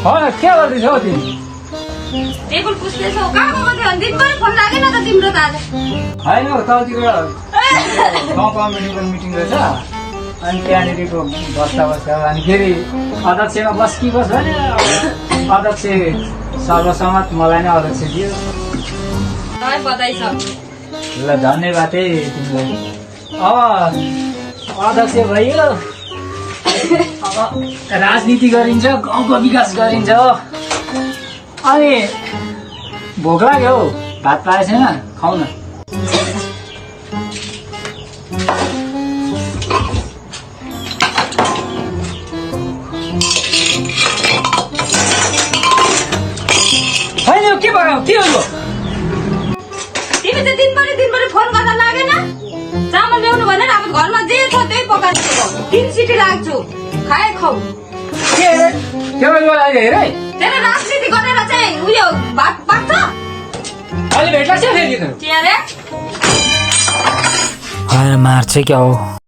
के गर्दैछौ तिमी? टेबल पुस्दैछौ कहाँ गएको थियो दिनभरि फोन लागेन त तिम्रो त आज होइन तलतिर गाउँ कमिटीको मिटिङ रहेछ अनि त्यहाँनिरको बस्दा अनि फेरि अध्यक्षमा बस भने अध्यक्ष सर्वसम्मत मलाई नै अध्यक्ष दियो। बधाई छ। ल धन्यवाद है तिमीलाई। अब अध्यक्ष भइयो, अब राजनीति गरिन्छ, गाउँको विकास गरिन्छ। अनि भोक लाग्यो हौ, भात पाएको छैन, खाऊ न। होइन के पकाऊ, के हो? तिमी त दिनभरि फोन गर्न लागेन? चामल ल्याउनु भनेर अब घरमा जे छ त्यही पकाएको 3 सिटी लाग्छु खाए खाऊ। के लागि हेर है, तेरो राजनीति गरेर चाहिँ उयो भात पाक्छ। अहिले भेट लाग्छ फेरि के अरे मार्छ क्या हो।